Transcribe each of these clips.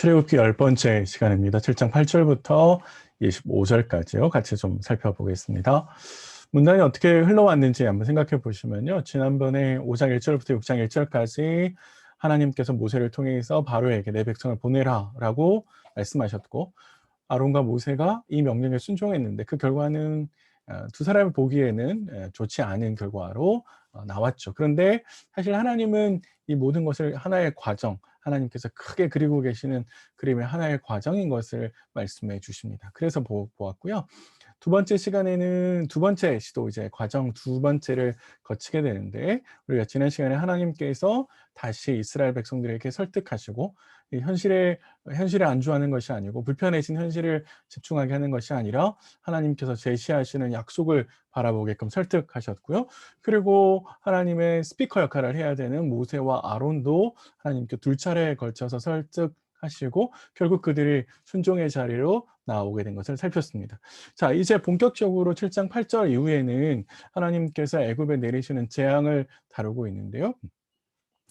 출애굽기 10번째 시간입니다. 7장 8절부터 25절까지요. 같이 좀 살펴보겠습니다. 문단이 어떻게 흘러왔는지 한번 생각해 보시면요. 지난번에 5장 1절부터 6장 1절까지 하나님께서 모세를 통해서 바로에게 내 백성을 보내라라고 말씀하셨고, 아론과 모세가 이 명령에 순종했는데 그 결과는 두 사람이 보기에는 좋지 않은 결과로 나왔죠. 그런데 사실 하나님은 이 모든 것을 하나의 과정, 하나님께서 크게 그리고 계시는 그림의 하나의 과정인 것을 말씀해 주십니다. 그래서 보았고요. 두 번째 시간에는 두 번째 시도, 이제 과정 두 번째를 거치게 되는데, 우리가 지난 시간에 하나님께서 다시 이스라엘 백성들에게 설득하시고, 이 현실에 안주하는 것이 아니고 불편해진 현실을 집중하게 하는 것이 아니라 하나님께서 제시하시는 약속을 바라보게끔 설득하셨고요. 그리고 하나님의 스피커 역할을 해야 되는 모세와 아론도 하나님께 두 차례에 걸쳐서 설득하시고 결국 그들이 순종의 자리로 나오게 된 것을 살폈습니다. 자, 이제 본격적으로 7장 8절 이후에는 하나님께서 애굽에 내리시는 재앙을 다루고 있는데요.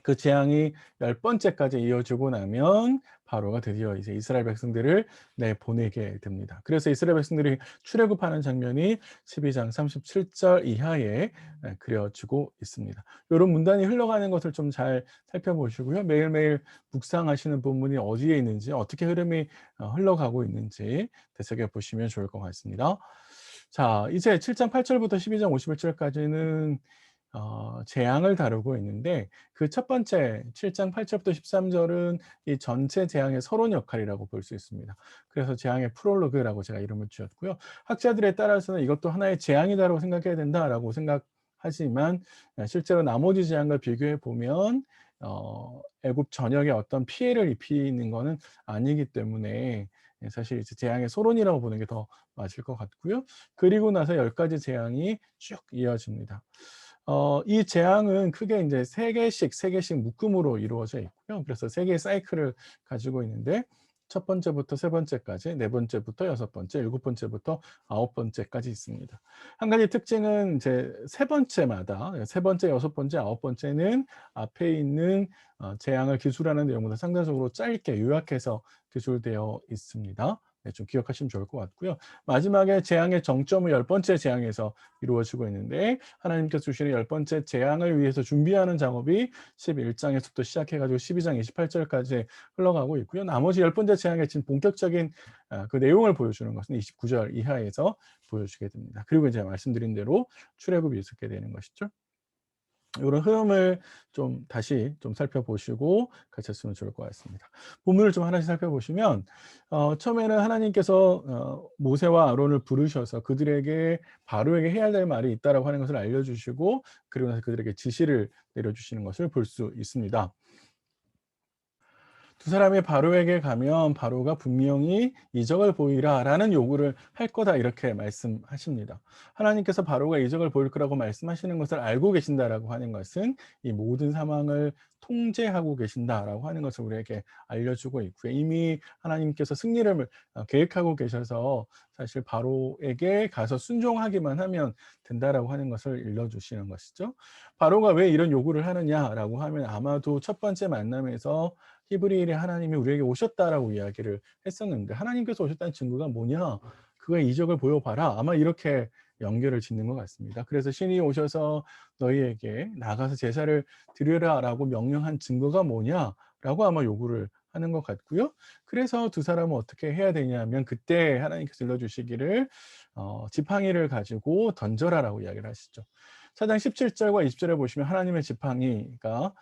그 재앙이 10번째까지 이어지고 나면 바로가 드디어 이제 이스라엘 백성들을 내보내게 됩니다. 그래서 이스라엘 백성들이 출애굽하는 장면이 12장 37절 이하에 그려지고 있습니다. 이런 문단이 흘러가는 것을 좀 잘 살펴보시고요. 매일매일 묵상하시는 본문이 어디에 있는지, 어떻게 흐름이 흘러가고 있는지 되새겨 보시면 좋을 것 같습니다. 자, 이제 7장 8절부터 12장 51절까지는 재앙을 다루고 있는데, 그 첫 번째 7장 8절부터 13절은 이 전체 재앙의 서론 역할이라고 볼 수 있습니다. 그래서 재앙의 프롤로그라고 제가 이름을 지었고요. 학자들에 따라서는 이것도 하나의 재앙이다라고 생각해야 된다라고 생각하지만, 실제로 나머지 재앙과 비교해 보면 애굽 전역에 어떤 피해를 입히는 것은 아니기 때문에 사실 이제 재앙의 서론이라고 보는 게 더 맞을 것 같고요. 그리고 나서 10가지 재앙이 쭉 이어집니다. 이 재앙은 크게 이제 세 개씩 묶음으로 이루어져 있고요. 그래서 세 개의 사이클을 가지고 있는데, 첫 번째부터 세 번째까지, 네 번째부터 여섯 번째, 일곱 번째부터 아홉 번째까지 있습니다. 한 가지 특징은 이제 세 번째마다, 세 번째, 여섯 번째, 아홉 번째는 앞에 있는 재앙을 기술하는 내용보다 상대적으로 짧게 요약해서 기술되어 있습니다. 네, 좀 기억하시면 좋을 것 같고요. 마지막에 재앙의 정점은 10번째 재앙에서 이루어지고 있는데, 하나님께서 주시는 10번째 재앙을 위해서 준비하는 작업이 11장에서부터 시작해가지고 12장 28절까지 흘러가고 있고요. 나머지 10번째 재앙의 지금 본격적인 그 내용을 보여주는 것은 29절 이하에서 보여주게 됩니다. 그리고 이제 말씀드린 대로 출애굽이 있게 되는 것이죠. 이런 흐름을 좀 다시 좀 살펴보시고 같이 했으면 좋을 것 같습니다. 본문을 좀 하나씩 살펴보시면, 처음에는 하나님께서 모세와 아론을 부르셔서 그들에게 바로에게 해야 될 말이 있다라고 하는 것을 알려주시고, 그리고 나서 그들에게 지시를 내려주시는 것을 볼 수 있습니다. 두 사람이 바로에게 가면 바로가 분명히 이적을 보이라라는 요구를 할 거다, 이렇게 말씀하십니다. 하나님께서 바로가 이적을 보일 거라고 말씀하시는 것을 알고 계신다라고 하는 것은 이 모든 상황을 통제하고 계신다라고 하는 것을 우리에게 알려주고 있고요. 이미 하나님께서 승리를 계획하고 계셔서 사실 바로에게 가서 순종하기만 하면 된다라고 하는 것을 일러주시는 것이죠. 바로가 왜 이런 요구를 하느냐라고 하면, 아마도 첫 번째 만남에서 히브리인의 하나님이 우리에게 오셨다라고 이야기를 했었는데, 하나님께서 오셨다는 증거가 뭐냐? 그의 이적을 보여봐라. 아마 이렇게 연결을 짓는 것 같습니다. 그래서 신이 오셔서 너희에게 나가서 제사를 드려라라고 명령한 증거가 뭐냐라고 아마 요구를 하는 것 같고요. 그래서 두 사람은 어떻게 해야 되냐면, 그때 하나님께서 일러주시기를 지팡이를 가지고 던져라라고 이야기를 하시죠. 4장 17절과 20절에 보시면 하나님의 지팡이가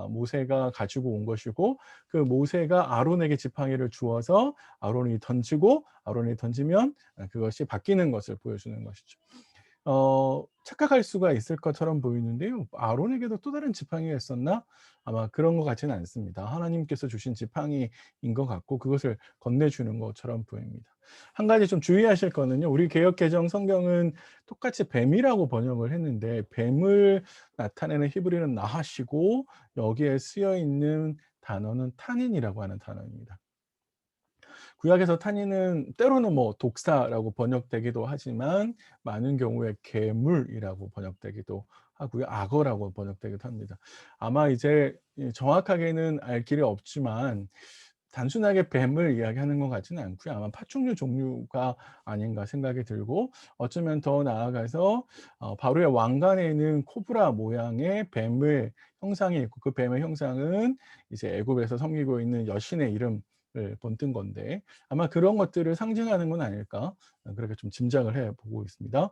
모세가 가지고 온 것이고, 그 모세가 아론에게 지팡이를 주어서 아론이 던지고, 아론이 던지면 그것이 바뀌는 것을 보여주는 것이죠. 착각할 수가 있을 것처럼 보이는데요. 아론에게도 또 다른 지팡이가 있었나? 아마 그런 것 같지는 않습니다. 하나님께서 주신 지팡이인 것 같고, 그것을 건네주는 것처럼 보입니다. 한 가지 좀 주의하실 거는요. 우리 개역개정 성경은 똑같이 뱀이라고 번역을 했는데, 뱀을 나타내는 히브리는 나하시고, 여기에 쓰여 있는 단어는 타닌이라고 하는 단어입니다. 구약에서 탄이는 때로는 뭐 독사라고 번역되기도 하지만, 많은 경우에 괴물이라고 번역되기도 하고요. 악어라고 번역되기도 합니다. 아마 이제 정확하게는 알 길이 없지만, 단순하게 뱀을 이야기하는 것 같지는 않고요. 아마 파충류 종류가 아닌가 생각이 들고, 어쩌면 더 나아가서 바로의 왕관에는 코브라 모양의 뱀을 형상이 있고, 그 뱀의 형상은 이제 애굽에서 섬기고 있는 여신의 이름을 본뜬 건데, 아마 그런 것들을 상징하는 건 아닐까, 그렇게 좀 짐작을 해 보고 있습니다.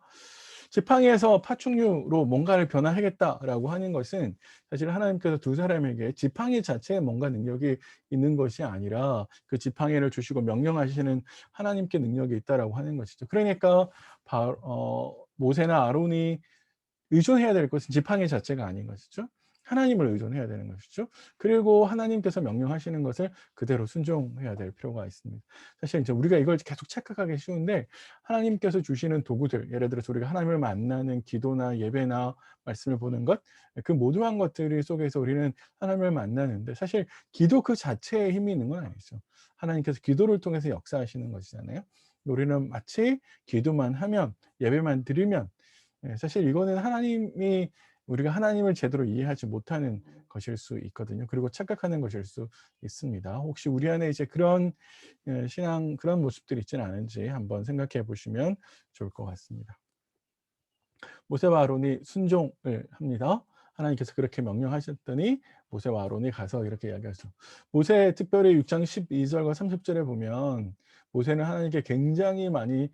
지팡이에서 파충류로 뭔가를 변화하겠다라고 하는 것은 사실 하나님께서 두 사람에게 지팡이 자체에 뭔가 능력이 있는 것이 아니라 그 지팡이를 주시고 명령하시는 하나님께 능력이 있다라고 하는 것이죠. 그러니까 모세나 아론이 의존해야 될 것은 지팡이 자체가 아닌 것이죠. 하나님을 의존해야 되는 것이죠. 그리고 하나님께서 명령하시는 것을 그대로 순종해야 될 필요가 있습니다. 사실 이제 우리가 이걸 계속 착각하기 쉬운데, 하나님께서 주시는 도구들, 예를 들어서 우리가 하나님을 만나는 기도나 예배나 말씀을 보는 것, 그 모두한 것들 속에서 우리는 하나님을 만나는데, 사실 기도 그 자체에 힘이 있는 건 아니죠. 하나님께서 기도를 통해서 역사하시는 것이잖아요. 우리는 마치 기도만 하면, 예배만 드리면, 사실 이거는 우리가 하나님을 제대로 이해하지 못하는 것일 수 있거든요. 그리고 착각하는 것일 수 있습니다. 혹시 우리 안에 이제 그런 신앙, 그런 모습들이 있지는 않은지 한번 생각해 보시면 좋을 것 같습니다. 모세와 아론이 순종을 합니다. 하나님께서 그렇게 명령하셨더니 모세와 아론이 가서 이렇게 이야기하죠. 모세 특별히 6장 12절과 30절에 보면 모세는 하나님께 굉장히 많이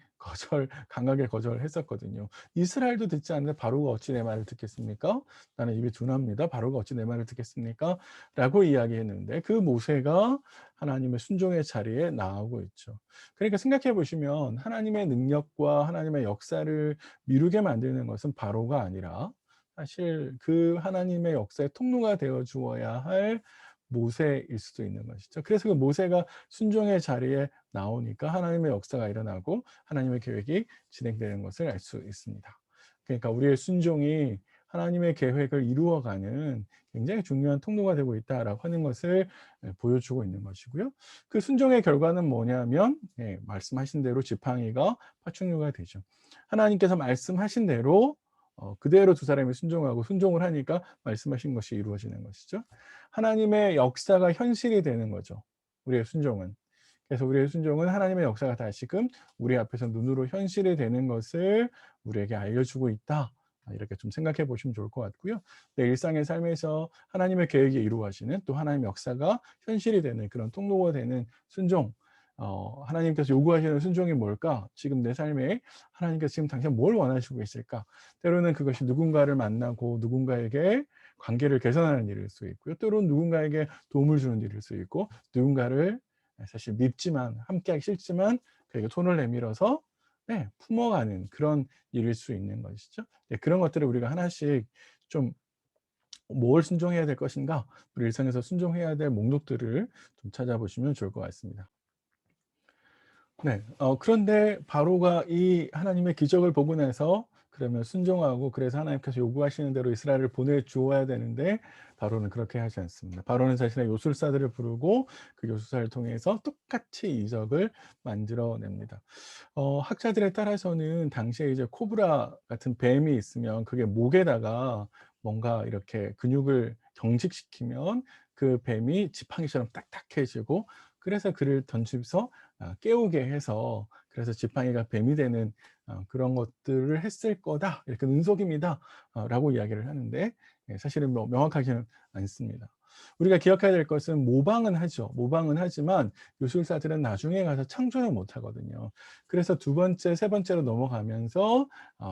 강하게 거절했었거든요. 이스라엘도 듣지 않는데 바로가 어찌 내 말을 듣겠습니까? 나는 입이 둔합니다. 바로가 어찌 내 말을 듣겠습니까? 라고 이야기했는데, 그 모세가 하나님의 순종의 자리에 나오고 있죠. 그러니까 생각해 보시면 하나님의 능력과 하나님의 역사를 미루게 만드는 것은 바로가 아니라 사실 그 하나님의 역사의 통로가 되어 주어야 할 모세일 수도 있는 것이죠. 그래서 그 모세가 순종의 자리에 나오니까 하나님의 역사가 일어나고 하나님의 계획이 진행되는 것을 알 수 있습니다. 그러니까 우리의 순종이 하나님의 계획을 이루어가는 굉장히 중요한 통로가 되고 있다라고 하는 것을 보여주고 있는 것이고요. 그 순종의 결과는 뭐냐면, 말씀하신 대로 지팡이가 파충류가 되죠. 하나님께서 말씀하신 대로 그대로 두 사람이 순종하고 순종을 하니까 말씀하신 것이 이루어지는 것이죠. 하나님의 역사가 현실이 되는 거죠, 우리의 순종은. 그래서 우리의 순종은 하나님의 역사가 다시금 우리 앞에서 눈으로 현실이 되는 것을 우리에게 알려주고 있다. 이렇게 좀 생각해 보시면 좋을 것 같고요. 내 일상의 삶에서 하나님의 계획이 이루어지는, 또 하나님의 역사가 현실이 되는 그런 통로가 되는 순종, 하나님께서 요구하시는 순종이 뭘까? 지금 내 삶에 하나님께서 지금 당장 뭘 원하시고 계실까? 때로는 그것이 누군가를 만나고 누군가에게 관계를 개선하는 일일 수 있고요. 때로는 누군가에게 도움을 주는 일일 수 있고, 누군가를 사실 밉지만, 함께하기 싫지만 그에게 손을 내밀어서 품어가는 그런 일일 수 있는 것이죠. 그런 것들을 우리가 하나씩 좀, 뭘 순종해야 될 것인가? 우리 일상에서 순종해야 될 목록들을 좀 찾아보시면 좋을 것 같습니다. 그런데 바로가 이 하나님의 기적을 보고 나서 그러면 순종하고, 그래서 하나님께서 요구하시는 대로 이스라엘을 보내주어야 되는데, 바로는 그렇게 하지 않습니다. 바로는 자신의 요술사들을 부르고 그 요술사를 통해서 똑같이 이적을 만들어냅니다. 학자들에 따라서는 당시에 이제 코브라 같은 뱀이 있으면 그게 목에다가 뭔가 이렇게 근육을 경직시키면 그 뱀이 지팡이처럼 딱딱해지고, 그래서 그를 던지면서 깨우게 해서, 그래서 지팡이가 뱀이 되는 그런 것들을 했을 거다, 이렇게 눈속임이다 라고 이야기를 하는데, 사실은 뭐 명확하지는 않습니다. 우리가 기억해야 될 것은, 모방은 하죠. 모방은 하지만 요술사들은 나중에 가서 창조를 못 하거든요. 그래서 두 번째, 세 번째로 넘어가면서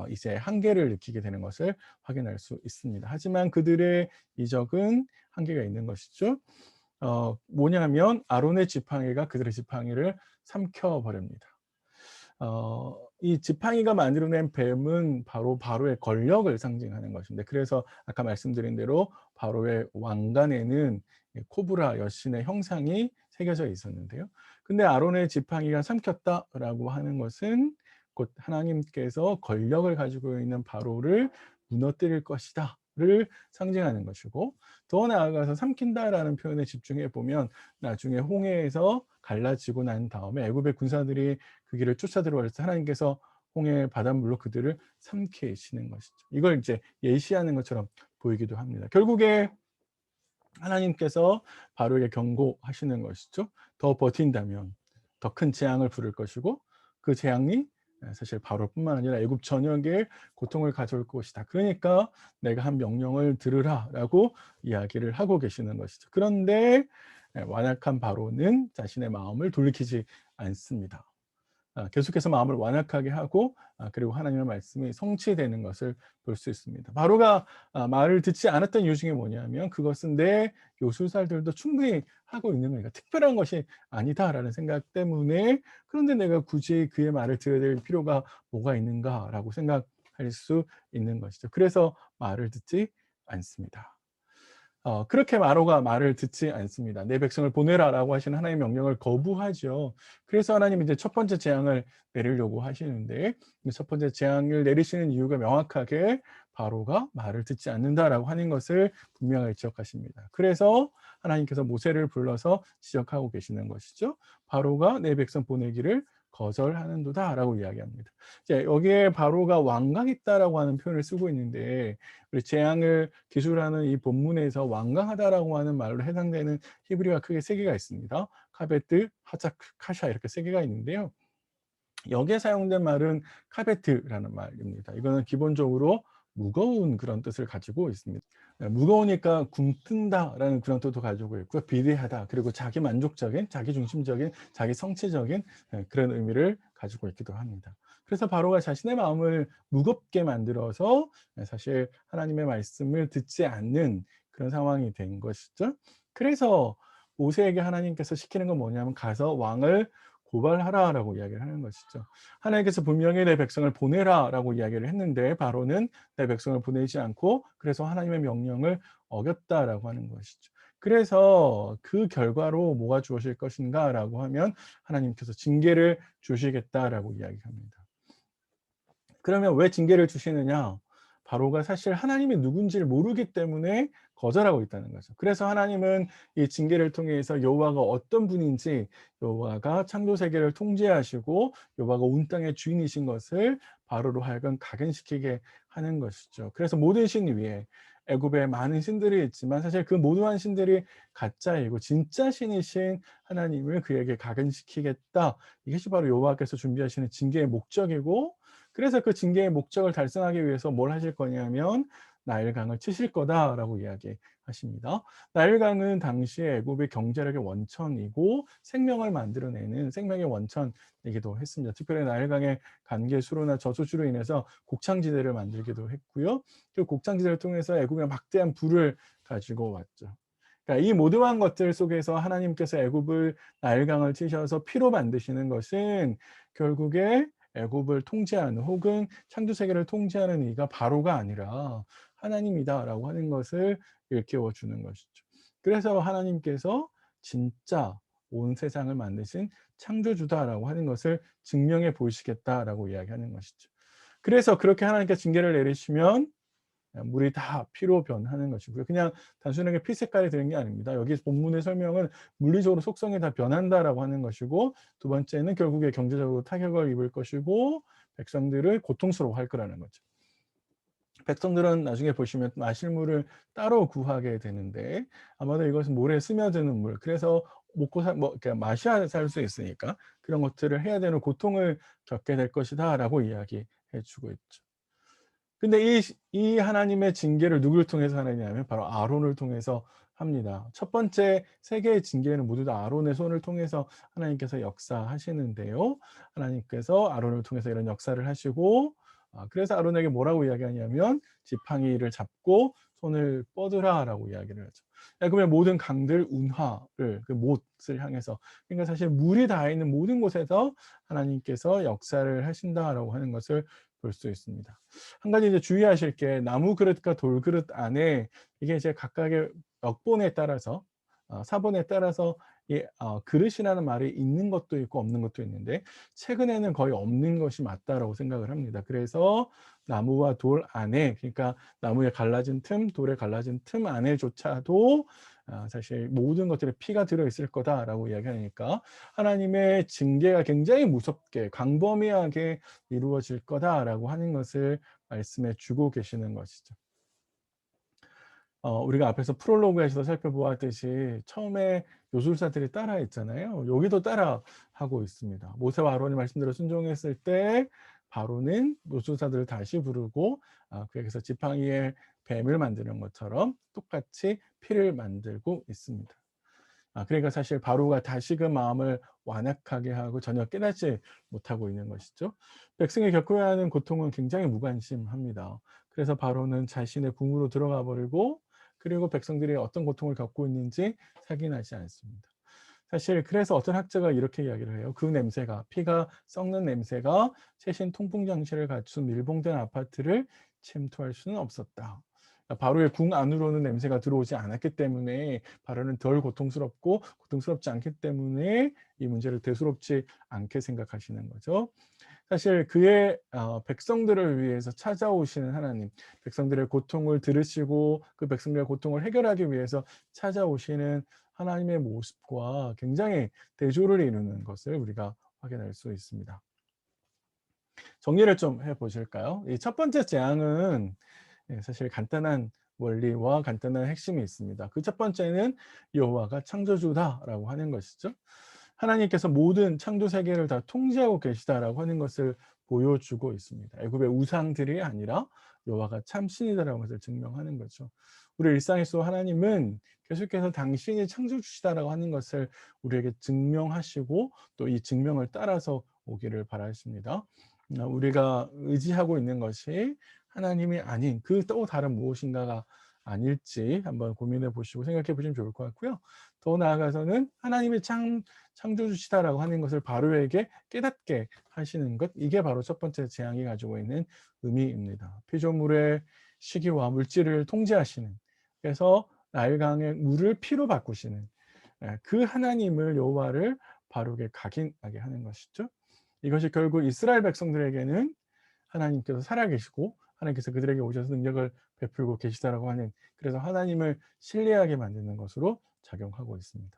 이제 한계를 느끼게 되는 것을 확인할 수 있습니다. 하지만 그들의 이적은 한계가 있는 것이죠. 뭐냐면 아론의 지팡이가 그들의 지팡이를 삼켜 버립니다. 이 지팡이가 만들어낸 뱀은 바로 바로의 권력을 상징하는 것인데, 그래서 아까 말씀드린 대로 바로의 왕관에는 코브라 여신의 형상이 새겨져 있었는데요. 근데 아론의 지팡이가 삼켰다라고 하는 것은 곧 하나님께서 권력을 가지고 있는 바로를 무너뜨릴 것이다를 상징하는 것이고, 더 나아가서 삼킨다라는 표현에 집중해 보면 나중에 홍해에서 갈라지고 난 다음에 애굽의 군사들이 그 길을 쫓아 들어갈 때 하나님께서 홍해 바닷물로 그들을 삼키시는 것이죠. 이걸 이제 예시하는 것처럼 보이기도 합니다. 결국에 하나님께서 바로에게 경고하시는 것이죠. 더 버틴다면 더 큰 재앙을 부를 것이고 그 재앙이 사실 바로뿐만 아니라 애굽 전역에 고통을 가져올 것이다. 그러니까 내가 한 명령을 들으라라고 이야기를 하고 계시는 것이죠. 그런데 완악한 바로는 자신의 마음을 돌이키지 않습니다. 계속해서 마음을 완악하게 하고 그리고 하나님의 말씀이 성취되는 것을 볼 수 있습니다. 바로가 말을 듣지 않았던 이유 중에 뭐냐면 그것은 내 요술살들도 충분히 하고 있는 거니까 특별한 것이 아니다라는 생각 때문에 그런데 내가 굳이 그의 말을 들어야 될 필요가 뭐가 있는가라고 생각할 수 있는 것이죠. 그래서 말을 듣지 않습니다. 그렇게 마로가 말을 듣지 않습니다. "내 백성을 보내라."라고 하시는 하나님의 명령을 거부하죠. 그래서 하나님이 이제 첫 번째 재앙을 내리려고 하시는데 이 첫 번째 재앙을 내리시는 이유가 명확하게 "바로가 말을 듣지 않는다."라고 하는 것을 분명하게 지적하십니다. 그래서 하나님께서 모세를 불러서 지적하고 계시는 것이죠. "바로가 내 백성 보내기를 거절하는도다."라고 이야기합니다. 이제 여기에 바로가 "완강했다."라고 하는 표현을 쓰고 있는데 우리 재앙을 기술하는 이 본문에서 완강하다라고 하는 말로 해당되는 히브리어가 크게 세 개가 있습니다. 카베트, 하자크, 카샤 이렇게 세 개가 있는데요. 여기에 사용된 말은 카베트라는 말입니다. 이거는 기본적으로 무거운 그런 뜻을 가지고 있습니다. 무거우니까 굼뜬다라는 그런 뜻도 가지고 있고요. 비대하다 그리고 자기 만족적인, 자기 중심적인, 자기 성취적인 그런 의미를 가지고 있기도 합니다. 그래서 바로가 자신의 마음을 무겁게 만들어서 사실 하나님의 말씀을 듣지 않는 그런 상황이 된 것이죠. 그래서 모세에게 하나님께서 시키는 건 뭐냐면 가서 왕을 고발하라라고 이야기를 하는 것이죠. 하나님께서 분명히 내 백성을 보내라라고 이야기를 했는데 바로는 내 백성을 보내지 않고 그래서 하나님의 명령을 어겼다라고 하는 것이죠. 그래서 그 결과로 뭐가 주어질 것인가라고 하면 하나님께서 징계를 주시겠다라고 이야기합니다. 그러면 왜 징계를 주시느냐? 바로가 사실 하나님이 누군지를 모르기 때문에 거절하고 있다는 거죠. 그래서 하나님은 이 징계를 통해서 여호와가 어떤 분인지 여호와가 창조 세계를 통제하시고 여호와가 온 땅의 주인이신 것을 바로로 하여금 각인시키게 하는 것이죠. 그래서 모든 신 위에 애굽에 많은 신들이 있지만 사실 그 모든 신들이 가짜이고 진짜 신이신 하나님을 그에게 각인시키겠다. 이것이 바로 여호와께서 준비하시는 징계의 목적이고 그래서 그 징계의 목적을 달성하기 위해서 뭘 하실 거냐면 나일강을 치실 거다라고 이야기하십니다. 나일강은 당시에 애굽의 경제력의 원천이고 생명을 만들어내는 생명의 원천이기도 했습니다. 특별히 나일강의 간계수로나 저소수로 인해서 곡창지대를 만들기도 했고요. 그 곡창지대를 통해서 애굽의 막대한 부를 가지고 왔죠. 그러니까 이 모든 것들 속에서 하나님께서 애굽을 나일강을 치셔서 피로 만드시는 것은 결국에 애굽을 통제하는 혹은 창조 세계를 통제하는 이가 바로가 아니라 하나님이다라고 하는 것을 일깨워 주는 것이죠. 그래서 하나님께서 진짜 온 세상을 만드신 창조주다라고 하는 것을 증명해 보이시겠다라고 이야기하는 것이죠. 그래서 그렇게 하나님께서 징계를 내리시면 물이 다 피로 변하는 것이고요. 그냥 단순하게 피 색깔이 되는 게 아닙니다. 여기 본문의 설명은 물리적으로 속성이 다 변한다라고 하는 것이고 두 번째는 결국에 경제적으로 타격을 입을 것이고 백성들을 고통스러워할 거라는 거죠. 백성들은 나중에 보시면 마실 물을 따로 구하게 되는데 아마도 이것은 모래에 스며드는 물 그래서 먹고 그러니까 마셔야 살 수 있으니까 그런 것들을 해야 되는 고통을 겪게 될 것이다라고 이야기해 주고 있죠. 근데 이 하나님의 징계를 누구를 통해서 하느냐면 바로 아론을 통해서 합니다. 첫 번째 세 개의 징계는 모두 다 아론의 손을 통해서 하나님께서 역사하시는데요. 하나님께서 아론을 통해서 이런 역사를 하시고 그래서 아론에게 뭐라고 이야기하냐면 지팡이를 잡고 손을 뻗으라라고 이야기를 하죠. 그러면 모든 강들 운하를 그 못을 향해서 그러니까 사실 물이 닿아 있는 모든 곳에서 하나님께서 역사를 하신다라고 하는 것을 볼 수 있습니다. 한 가지 이제 주의하실 게 나무 그릇과 돌 그릇 안에 이게 이제 각각의 역본에 따라서 사본에 따라서 이 그릇이라는 말이 있는 것도 있고 없는 것도 있는데 최근에는 거의 없는 것이 맞다라고 생각을 합니다. 그래서 나무와 돌 안에 그러니까 나무에 갈라진 틈, 돌에 갈라진 틈 안에조차도 사실 모든 것들에 피가 들어 있을 거다라고 이야기하니까 하나님의 징계가 굉장히 무섭게 광범위하게 이루어질 거다라고 하는 것을 말씀해 주고 계시는 것이죠. 우리가 앞에서 프롤로그에서 살펴보았듯이 처음에 요술사들이 따라했잖아요. 여기도 따라하고 있습니다. 모세와 아론이 말씀대로 순종했을 때 바로는 요술사들을 다시 부르고 그에게서 지팡이에 뱀을 만드는 것처럼 똑같이 피를 만들고 있습니다. 그러니까 사실 바로가 다시금 마음을 완악하게 하고 전혀 깨닫지 못하고 있는 것이죠. 백성이 겪어야 하는 고통은 굉장히 무관심합니다. 그래서 바로는 자신의 궁으로 들어가 버리고 그리고 백성들이 어떤 고통을 겪고 있는지 확인하지 않습니다. 사실 그래서 어떤 학자가 이렇게 이야기를 해요. 그 냄새가 피가 썩는 냄새가 최신 통풍 장치를 갖춘 밀봉된 아파트를 침투할 수는 없었다. 바로의 궁 안으로는 냄새가 들어오지 않았기 때문에 바로는 덜 고통스럽고 고통스럽지 않기 때문에 이 문제를 대수롭지 않게 생각하시는 거죠. 사실 그의 백성들을 위해서 찾아오시는 하나님, 백성들의 고통을 들으시고 그 백성들의 고통을 해결하기 위해서 찾아오시는 하나님의 모습과 굉장히 대조를 이루는 것을 우리가 확인할 수 있습니다. 정리를 좀 해 보실까요? 이 첫 번째 재앙은 사실 간단한 원리와 간단한 핵심이 있습니다. 그 첫 번째는 여호와가 창조주다라고 하는 것이죠. 하나님께서 모든 창조 세계를 다 통제하고 계시다라고 하는 것을 보여주고 있습니다. 애굽의 우상들이 아니라 여호와가 참 신이다라는 것을 증명하는 거죠. 우리 일상에서 하나님은 계속해서 당신이 창조주시다라고 하는 것을 우리에게 증명하시고 또 이 증명을 따라서 오기를 바라십니다. 우리가 의지하고 있는 것이 하나님이 아닌 그 또 다른 무엇인가가 아닐지 한번 고민해 보시고 생각해 보시면 좋을 것 같고요. 더 나아가서는 하나님이 창조주시다라고 하는 것을 바로에게 깨닫게 하시는 것, 이게 바로 첫 번째 재앙이 가지고 있는 의미입니다. 피조물의 시기와 물질을 통제하시는, 그래서 나일강의 물을 피로 바꾸시는 그 하나님을 여호와를 바로게 각인하게 하는 것이죠. 이것이 결국 이스라엘 백성들에게는 하나님께서 살아계시고 하나님께서 그들에게 오셔서 능력을 베풀고 계시다라고 하는, 그래서 하나님을 신뢰하게 만드는 것으로 작용하고 있습니다.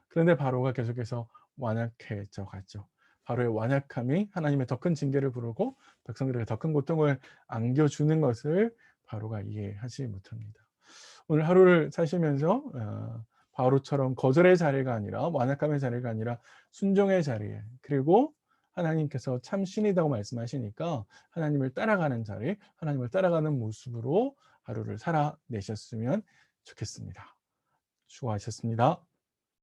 그런데 바로가 계속해서 완악해져 갔죠. 바로의 완악함이 하나님의 더 큰 징계를 부르고 백성들에게 더 큰 고통을 안겨주는 것을 바로가 이해하지 못합니다. 오늘 하루를 사시면서 바로처럼 거절의 자리가 아니라 완악함의 자리가 아니라 순종의 자리에, 그리고 하나님께서 참 신이라고 말씀하시니까 하나님을 따라가는 자리, 하나님을 따라가는 모습으로 하루를 살아내셨으면 좋겠습니다. 수고하셨습니다.